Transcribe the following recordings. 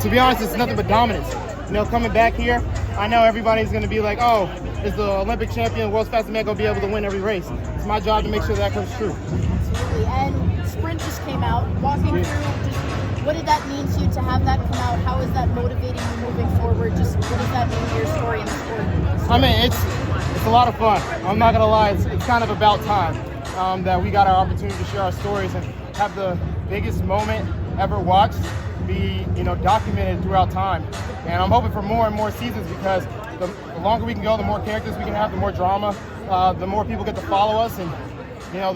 To be honest, it's nothing but dominance. You know, coming back here, I know everybody's going to be like, oh, is the Olympic champion, world's fastest man, going to be able to win every race? It's my job to make sure that comes true. Absolutely. And sprint just came out. Walking through, just what did that mean to you to have that come out? How is that motivating you moving forward? Just what does that mean to your story in the sport? I mean, it's a lot of fun. I'm not going to lie. It's kind of about time that we got our opportunity to share our stories and have the biggest moment ever watched be, you know, documented throughout time. And I'm hoping for more and more seasons, because the longer we can go, the more characters we can have, the more drama, the more people get to follow us, and you know,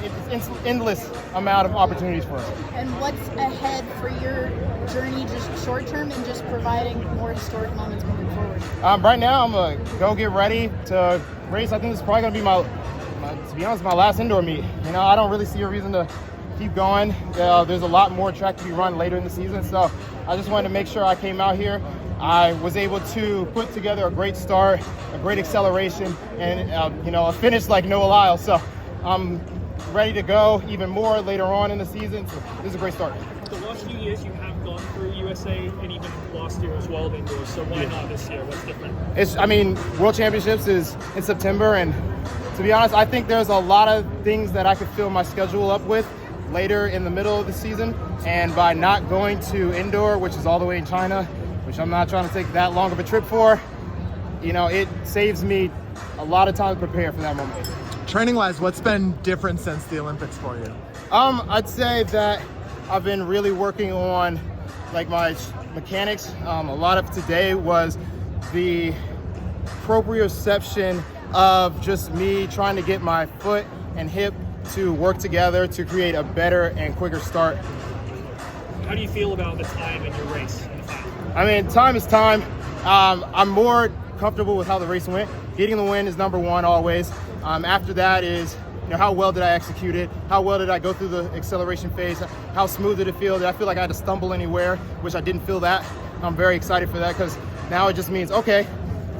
it's endless amount of opportunities for us. And what's ahead for your journey, just short term, and just providing more historic moments moving forward? Right now, I'm gonna go get ready to race. I think this is probably gonna be my to be honest, my last indoor meet. You know, I don't really see a reason to keep going. There's a lot more track to be run later in the season, so I just wanted to make sure I came out here. I was able to put together a great start, a great acceleration, and you know, a finish like Noah Lyles. So I'm ready to go even more later on in the season. So this is a great start. The last few years you have gone through USA and even last year as well indoors. So why not this year? What's different? I mean, World Championships is in September, and to be honest, I think there's a lot of things that I could fill my schedule up with later in the middle of the season, and by not going to indoor, which is all the way in China, which I'm not trying to take that long of a trip for, you know, it saves me a lot of time to prepare for that moment. Training-wise, what's been different since the Olympics for you? I'd say that I've been really working on like my mechanics. A lot of today was the proprioception of just me trying to get my foot and hip to work together to create a better and quicker start. How do you feel about the time in your race? I mean, time is time. I'm more comfortable with how the race went. Getting the win is number one always. After that is, you know, how well did I execute it? How well did I go through the acceleration phase? How smooth did it feel? Did I feel like I had to stumble anywhere? Which I didn't feel that. I'm very excited for that, because now it just means, okay,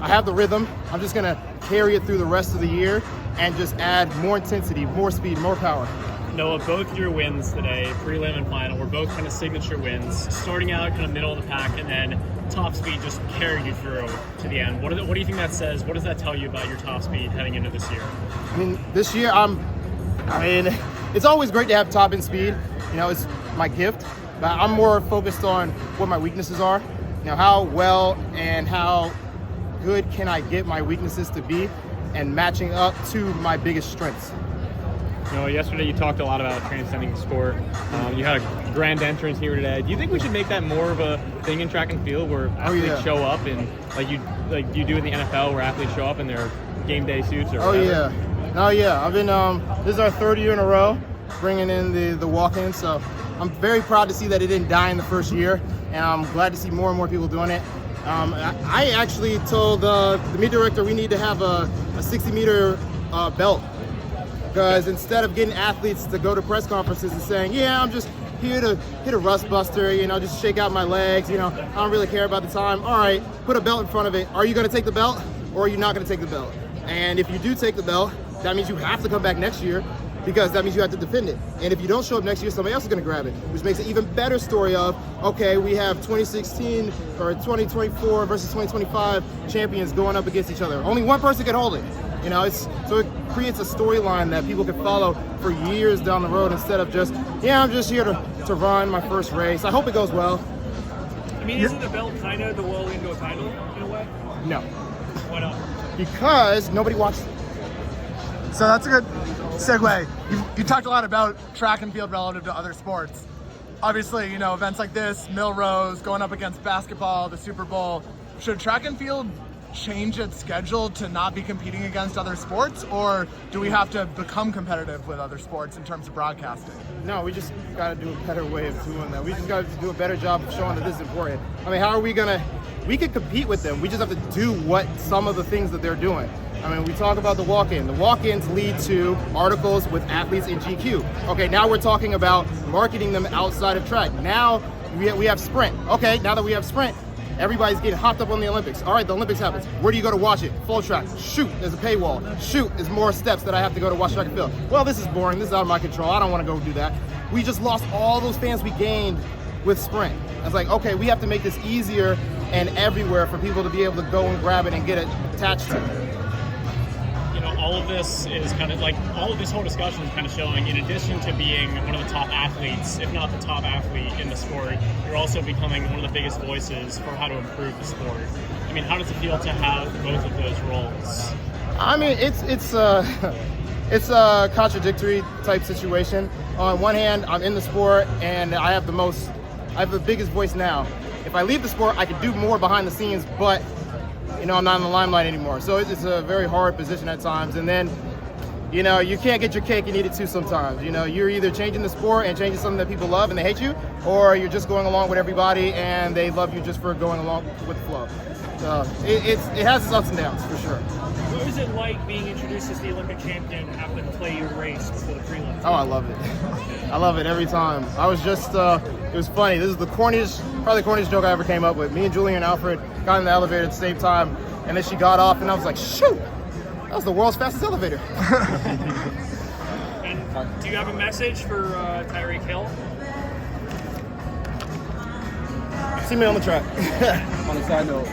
I have the rhythm. I'm just gonna carry it through the rest of the year and just add more intensity, more speed, more power. Noah, both your wins today, prelim and final, were both kind of signature wins. Starting out kind of middle of the pack, and then top speed just carried you through to the end. What do you think that says? What does that tell you about your top speed heading into this year? I mean, this year it's always great to have top end speed. You know, it's my gift, but I'm more focused on what my weaknesses are. You know, how well and how good can I get my weaknesses to be, and matching up to my biggest strengths. You know, yesterday you talked a lot about transcending the sport. You had a grand entrance here today. Do you think we should make that more of a thing in track and field, where athletes show up and like you do in the NFL, where athletes show up in their game day suits or whatever? I've been this is our third year in a row bringing in the walk-in, so I'm very proud to see that it didn't die in the first year, and I'm glad to see more and more people doing it. I actually told the meet director we need to have a 60-meter belt, because instead of getting athletes to go to press conferences and saying, yeah, I'm just here to hit a rust buster, you know, just shake out my legs, you know, I don't really care about the time. All right, put a belt in front of it. Are you going to take the belt, or are you not going to take the belt? And if you do take the belt, that means you have to come back next year, because that means you have to defend it. And if you don't show up next year, somebody else is going to grab it, which makes an even better story of, okay, we have 2016 or 2024 versus 2025 champions going up against each other. Only one person can hold it. You know, so it creates a storyline that people can follow for years down the road, instead of just, yeah, I'm just here to run my first race. I hope it goes well. I mean, isn't the belt kind of the world indoor title in a way? No. Why not? Because nobody watched it. So that's a good segue. You talked a lot about track and field relative to other sports. Obviously, you know, events like this, Milrose, going up against basketball, the Super Bowl. Should track and field change its schedule to not be competing against other sports, or do we have to become competitive with other sports in terms of broadcasting? No, we just got to do a better way of doing that. We just got to do a better job of showing that this is important. I mean, how are we we could compete with them. We just have to do some of the things that they're doing. I mean, we talk about the walk-in. The walk-ins lead to articles with athletes in GQ. Okay, now we're talking about marketing them outside of track. Now we have sprint. Okay, now that we have sprint, everybody's getting hopped up on the Olympics. All right, the Olympics happens. Where do you go to watch it? Full track. Shoot, there's a paywall. Shoot, there's more steps that I have to go to watch track and field. Well, this is boring. This is out of my control. I don't want to go do that. We just lost all those fans we gained with sprint. I was like, okay, we have to make this easier and everywhere for people to be able to go and grab it and get it attached to it. You know, all of this is kind of like, all of this whole discussion is kind of showing, in addition to being one of the top athletes, if not the top athlete in the sport, you're also becoming one of the biggest voices for how to improve the sport. I mean, how does it feel to have both of those roles? I mean, it's a contradictory type situation. On one hand, I'm in the sport and I have the biggest voice now. If I leave the sport, I could do more behind the scenes, but you know, I'm not in the limelight anymore. So it's a very hard position at times. And then, you know, you can't get your cake and eat it too sometimes. You know, you're either changing the sport and changing something that people love and they hate you, or you're just going along with everybody and they love you just for going along with the flow. So it has its ups and downs for sure. What was it like being introduced as the Olympic champion and having to play your race before the prelims? Oh, I love it. I love it every time. I was just, it was funny. This is probably the corniest joke I ever came up with. Me and Julie and Alfred got in the elevator at the same time, and then she got off, and I was like, shoot, that was the world's fastest elevator. And do you have a message for Tyreek Hill? See me on the track. On a side note,